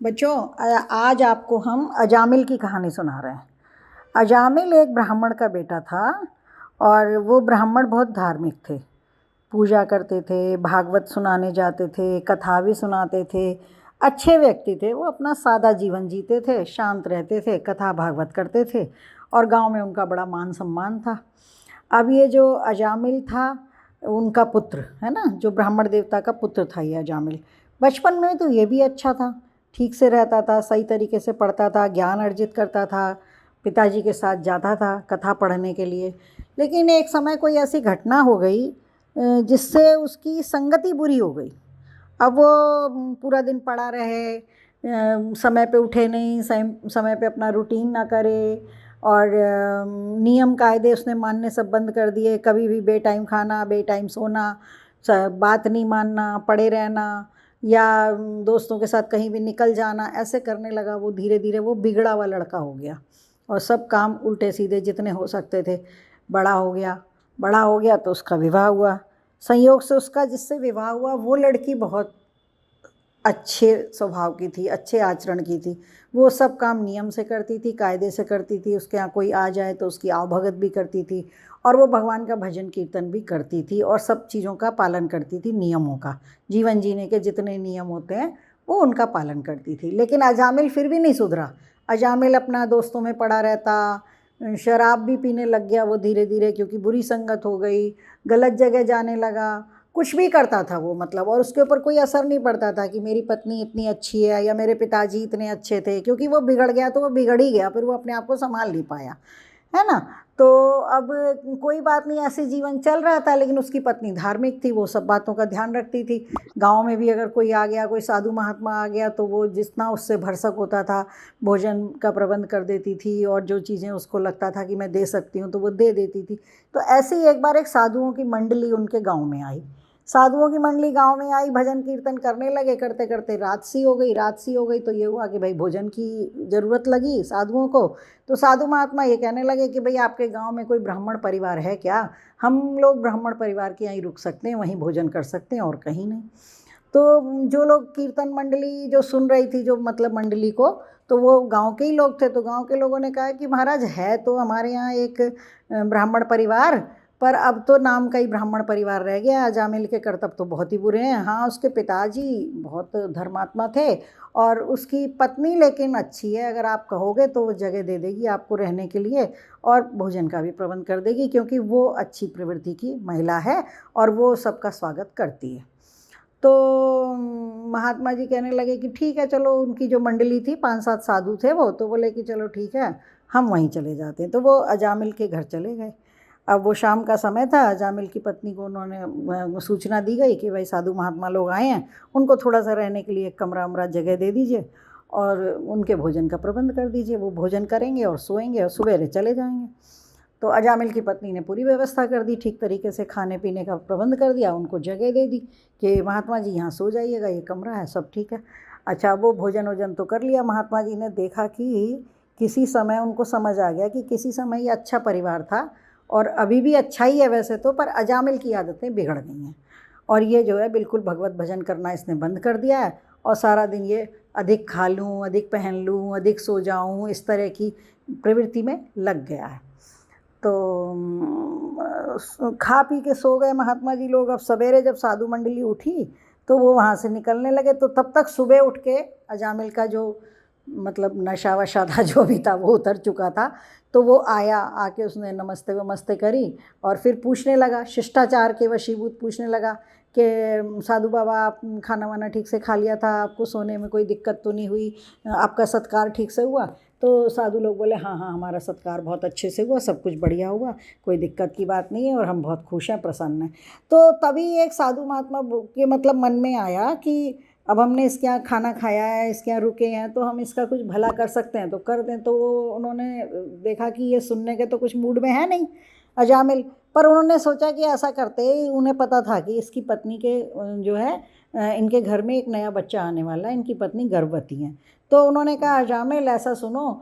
बच्चों, आज आपको हम अजामिल की कहानी सुना रहे हैं। अजामिल एक ब्राह्मण का बेटा था और वो ब्राह्मण बहुत धार्मिक थे। पूजा करते थे, भागवत सुनाने जाते थे, कथा भी सुनाते थे। अच्छे व्यक्ति थे वो, अपना सादा जीवन जीते थे, शांत रहते थे, कथा भागवत करते थे और गांव में उनका बड़ा मान सम्मान था। अब ये जो अजामिल था उनका पुत्र है ना, जो ब्राह्मण देवता का पुत्र था ये अजामिल। बचपन में तो ये भी अच्छा था, ठीक से रहता था, सही तरीके से पढ़ता था, ज्ञान अर्जित करता था, पिताजी के साथ जाता था कथा पढ़ने के लिए। लेकिन एक समय कोई ऐसी घटना हो गई जिससे उसकी संगति बुरी हो गई। अब वो पूरा दिन पड़ा रहे, समय पे उठे नहीं, समय पे अपना रूटीन ना करे और नियम कायदे उसने मानने सब बंद कर दिए। कभी भी बेटाइम खाना, बेटाइम सोना, बात नहीं मानना, पड़े रहना या दोस्तों के साथ कहीं भी निकल जाना, ऐसे करने लगा। वो धीरे धीरे वो बिगड़ा हुआ लड़का हो गया और सब काम उल्टे सीधे जितने हो सकते थे। बड़ा हो गया, बड़ा हो गया तो उसका विवाह हुआ। संयोग से उसका जिससे विवाह हुआ वो लड़की बहुत अच्छे स्वभाव की थी, अच्छे आचरण की थी। वो सब काम नियम से करती थी, कायदे से करती थी। उसके यहाँ कोई आ जाए तो उसकी आवभगत भी करती थी और वो भगवान का भजन कीर्तन भी करती थी और सब चीज़ों का पालन करती थी, नियमों का। जीवन जीने के जितने नियम होते हैं वो उनका पालन करती थी। लेकिन अजामिल फिर भी नहीं सुधरा। अजामिल अपना दोस्तों में पड़ा रहता, शराब भी पीने लग गया वो धीरे धीरे, क्योंकि बुरी संगत हो गई, गलत जगह जाने लगा, कुछ भी करता था वो मतलब। और उसके ऊपर कोई असर नहीं पड़ता था कि मेरी पत्नी इतनी अच्छी है या मेरे पिताजी इतने अच्छे थे, क्योंकि वो बिगड़ गया तो वो बिगड़ ही गया, फिर वो अपने आप को संभाल नहीं पाया, है ना। तो अब कोई बात नहीं, ऐसे जीवन चल रहा था। लेकिन उसकी पत्नी धार्मिक थी, वो सब बातों का ध्यान रखती थी। गांव में भी अगर कोई आ गया, कोई साधु महात्मा आ गया, तो वो जितना उससे भरसक होता था भोजन का प्रबंध कर देती थी और जो चीज़ें उसको लगता था कि मैं दे सकती हूँ तो वो दे देती थी। तो ऐसे ही एक बार एक साधुओं की मंडली उनके गाँव में आई। साधुओं की मंडली गांव में आई, भजन कीर्तन करने लगे। करते करते रात सी हो गई। रात सी हो गई तो ये हुआ कि भाई भोजन की ज़रूरत लगी साधुओं को। तो साधु महात्मा ये कहने लगे कि भाई आपके गांव में कोई ब्राह्मण परिवार है क्या? हम लोग ब्राह्मण परिवार के यहीं रुक सकते हैं, वहीं भोजन कर सकते हैं और कहीं नहीं। तो जो लोग कीर्तन मंडली जो सुन रही थी, जो मतलब मंडली को, तो वो गांव के ही लोग थे। तो गांव के लोगों ने कहा कि महाराज है तो हमारे यहाँ एक ब्राह्मण परिवार, पर अब तो नाम का ही ब्राह्मण परिवार रह गया। अजामिल के कर्तव्य तो बहुत ही बुरे हैं। हाँ, उसके पिताजी बहुत धर्मात्मा थे और उसकी पत्नी लेकिन अच्छी है। अगर आप कहोगे तो वो जगह दे देगी आपको रहने के लिए और भोजन का भी प्रबंध कर देगी, क्योंकि वो अच्छी प्रवृत्ति की महिला है और वो सबका स्वागत करती है। तो महात्मा जी कहने लगे कि ठीक है चलो। उनकी जो मंडली थी, 5-7 साधु थे वो, तो बोले कि चलो ठीक है, हम वहीं चले जाते हैं। तो वो अजामिल के घर चले गए। अब वो शाम का समय था। अजामिल की पत्नी को उन्होंने सूचना दी गई कि भाई साधु महात्मा लोग आए हैं, उनको थोड़ा सा रहने के लिए कमरा वमरा जगह दे दीजिए और उनके भोजन का प्रबंध कर दीजिए। वो भोजन करेंगे और सोएंगे और सवेरे चले जाएंगे। तो अजामिल की पत्नी ने पूरी व्यवस्था कर दी, ठीक तरीके से खाने पीने का प्रबंध कर दिया, उनको जगह दे दी कि महात्मा जी यहाँ सो जाइएगा, ये कमरा है, सब ठीक है। अच्छा, वो भोजन वोजन तो कर लिया। महात्मा जी ने देखा कि किसी समय उनको समझ आ गया कि किसी समय ये अच्छा परिवार था और अभी भी अच्छा ही है वैसे तो, पर अजामिल की आदतें बिगड़ गई हैं और ये जो है बिल्कुल भगवत भजन करना इसने बंद कर दिया है और सारा दिन ये अधिक खा लूँ, अधिक पहन लूँ, अधिक सो जाऊँ, इस तरह की प्रवृत्ति में लग गया है। तो खा पी के सो गए महात्मा जी लोग। अब सवेरे जब साधु मंडली उठी तो वो वहाँ से निकलने लगे। तो तब तक सुबह उठ के अजामिल का जो मतलब नशा वशा था जो भी था वो उतर चुका था। तो वो आया, आके उसने नमस्ते वमस्ते करी और फिर पूछने लगा, शिष्टाचार के वशीभूत पूछने लगा कि साधु बाबा आप खाना वाना ठीक से खा लिया था, आपको सोने में कोई दिक्कत तो नहीं हुई, आपका सत्कार ठीक से हुआ? तो साधु लोग बोले हाँ हाँ, हमारा सत्कार बहुत अच्छे से हुआ, सब कुछ बढ़िया हुआ, कोई दिक्कत की बात नहीं है और हम बहुत खुश हैं, प्रसन्न हैं। तो तभी एक साधु महात्मा के मतलब मन में आया कि अब हमने इसके यहाँ खाना खाया है, इसके यहाँ रुके हैं, तो हम इसका कुछ भला कर सकते हैं तो कर दें। तो उन्होंने देखा कि ये सुनने के तो कुछ मूड में है नहीं अजामिल, पर उन्होंने सोचा कि ऐसा करते ही, उन्हें पता था कि इसकी पत्नी के जो है इनके घर में एक नया बच्चा आने वाला है, इनकी पत्नी गर्भवती है। तो उन्होंने कहा अजामिल ऐसा सुनो,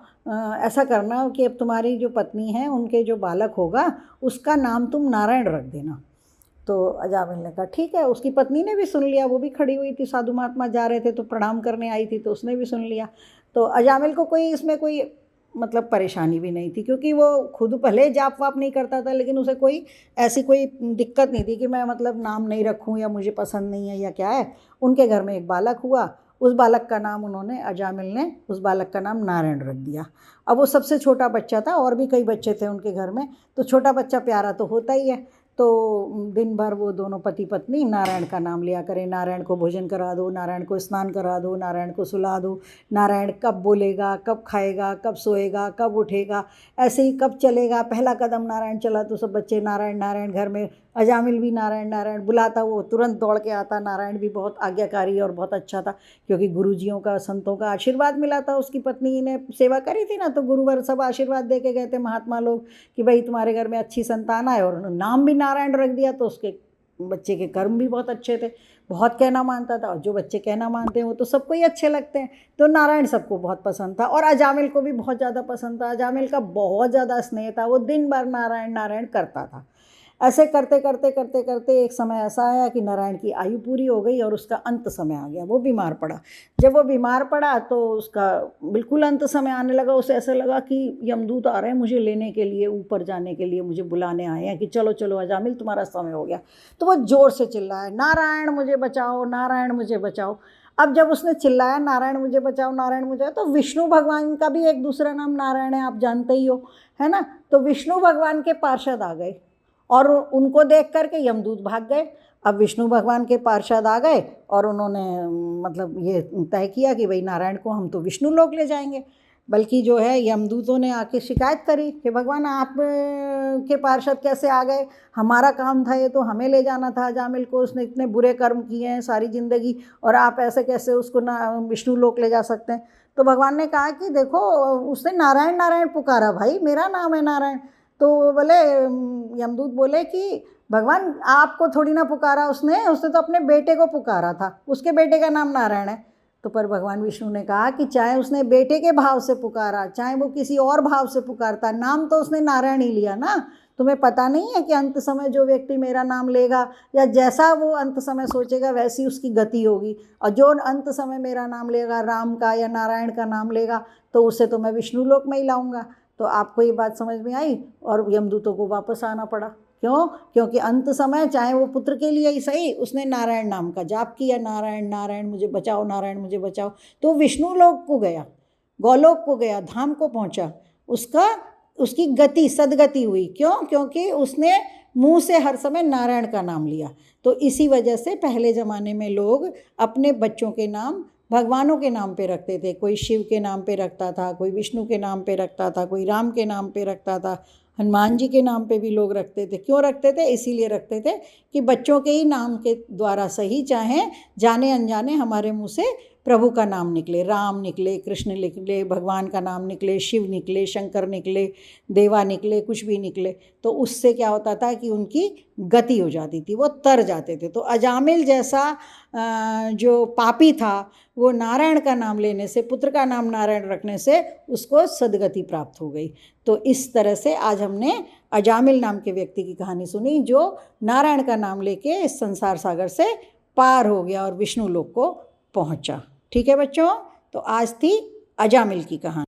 ऐसा करना कि अब तुम्हारी जो पत्नी है उनके जो बालक होगा उसका नाम तुम नारायण रख देना। तो अजामिल ने कहा ठीक है। उसकी पत्नी ने भी सुन लिया, वो भी खड़ी हुई थी, साधु महात्मा जा रहे थे तो प्रणाम करने आई थी, तो उसने भी सुन लिया। तो अजामिल को कोई इसमें कोई मतलब परेशानी भी नहीं थी, क्योंकि वो खुद भले जाप वाप नहीं करता था, लेकिन उसे कोई ऐसी कोई दिक्कत नहीं थी कि मैं मतलब नाम नहीं रखूं या मुझे पसंद नहीं है या क्या है। उनके घर में एक बालक हुआ, उस बालक का नाम उन्होंने, अजामिल ने उस बालक का नाम नारायण रख दिया। अब वो सबसे छोटा बच्चा था, और भी कई बच्चे थे उनके घर में, तो छोटा बच्चा प्यारा तो होता ही है। तो दिन भर वो दोनों पति पत्नी नारायण का नाम लिया करें, नारायण को भोजन करा दो, नारायण को स्नान करा दो, नारायण को सुला दो, नारायण कब बोलेगा, कब खाएगा, कब सोएगा, कब उठेगा, ऐसे ही कब चलेगा, पहला कदम नारायण चला तो सब बच्चे नारायण नारायण, घर में अजामिल भी नारायण नारायण बुलाता, वो तुरंत दौड़ के आता। नारायण भी बहुत आज्ञाकारी और बहुत अच्छा था, क्योंकि गुरुजियों का, संतों का आशीर्वाद मिला था। उसकी पत्नी ने सेवा करी थी ना, तो गुरुवर सब आशीर्वाद दे के गए थे महात्मा लोग कि भाई तुम्हारे घर में अच्छी संतान आए, और नाम भी नारायण रख दिया, तो उसके बच्चे के कर्म भी बहुत अच्छे थे, बहुत कहना मानता था। और जो बच्चे कहना मानते हैं वो तो सबको ही अच्छे लगते हैं, तो नारायण सबको बहुत पसंद था, और अजामिल को भी बहुत ज़्यादा पसंद था। अजामिल का बहुत ज़्यादा स्नेह था, वो दिन भर नारायण नारायण करता था। ऐसे करते करते करते करते एक समय ऐसा आया कि नारायण की आयु पूरी हो गई और उसका अंत समय आ गया, वो बीमार पड़ा। जब वो बीमार पड़ा तो उसका बिल्कुल अंत समय आने लगा, उसे ऐसा लगा कि यमदूत आ रहे हैं मुझे लेने के लिए, ऊपर जाने के लिए मुझे बुलाने आए हैं कि चलो चलो अजामिल तुम्हारा समय हो गया। तो वो ज़ोर से चिल्लाया, नारायण मुझे बचाओ, नारायण मुझे बचाओ। अब जब उसने चिल्लाया नारायण मुझे बचाओ, नारायण मुझे, तो विष्णु भगवान का भी एक दूसरा नाम नारायण है, आप जानते ही हो, है ना। तो विष्णु भगवान के पार्षद आ गए और उनको देख करके यमदूत भाग गए। अब विष्णु भगवान के पार्षद आ गए और उन्होंने मतलब ये तय किया कि भाई नारायण को हम तो विष्णु लोक ले जाएंगे। बल्कि जो है यमदूतों ने आके शिकायत करी कि भगवान आप के पार्षद कैसे आ गए, हमारा काम था ये, तो हमें ले जाना था अजामिल को, उसने इतने बुरे कर्म किए हैं सारी ज़िंदगी, और आप ऐसे कैसे उसको ना विष्णु लोक ले जा सकते हैं। तो भगवान ने कहा कि देखो उसने नारायण नारायण पुकारा, भाई मेरा नाम है नारायण। तो बोले यमदूत बोले कि भगवान आपको थोड़ी ना पुकारा उसने तो अपने बेटे को पुकारा था, उसके बेटे का नाम नारायण है। तो पर भगवान विष्णु ने कहा कि चाहे उसने बेटे के भाव से पुकारा, चाहे वो किसी और भाव से पुकारता, नाम तो उसने नारायण ही लिया ना। तुम्हें पता नहीं है कि अंत समय जो व्यक्ति मेरा नाम लेगा, या जैसा वो अंत समय सोचेगा वैसी उसकी गति होगी, और जो अंत समय मेरा नाम लेगा, राम का या नारायण का नाम लेगा, तो उसे तो मैं विष्णु लोक में ही लाऊंगा। तो आपको ये बात समझ में आई, और यमदूतों को वापस आना पड़ा। क्यों? क्योंकि अंत समय चाहे वो पुत्र के लिए ही सही, उसने नारायण नाम का जाप किया, नारायण नारायण मुझे बचाओ, नारायण मुझे बचाओ, तो विष्णु लोक को गया, गौलोक को गया, धाम को पहुंचा, उसकी गति सदगति हुई। क्यों? क्योंकि उसने मुंह से हर समय नारायण का नाम लिया। तो इसी वजह से पहले ज़माने में लोग अपने बच्चों के नाम भगवानों के नाम पे रखते थे। कोई शिव के नाम पे रखता था, कोई विष्णु के नाम पे रखता था, कोई राम के नाम पे रखता था, हनुमान जी के नाम पे भी लोग रखते थे। क्यों रखते थे? इसीलिए रखते थे कि बच्चों के ही नाम के द्वारा सही, चाहे जाने अनजाने हमारे मुँह से प्रभु का नाम निकले, राम निकले, कृष्ण निकले, भगवान का नाम निकले, शिव निकले, शंकर निकले, देवा निकले, कुछ भी निकले, तो उससे क्या होता था कि उनकी गति हो जाती थी, वो तर जाते थे। तो अजामिल जैसा जो पापी था, वो नारायण का नाम लेने से, पुत्र का नाम नारायण रखने से उसको सदगति प्राप्त हो गई। तो इस तरह से आज हमने अजामिल नाम के व्यक्ति की कहानी सुनी, जो नारायण का नाम लेके इस संसार सागर से पार हो गया और विष्णु लोक को पहुंचा। ठीक है बच्चों, तो आज थी अजामिल की कहानी।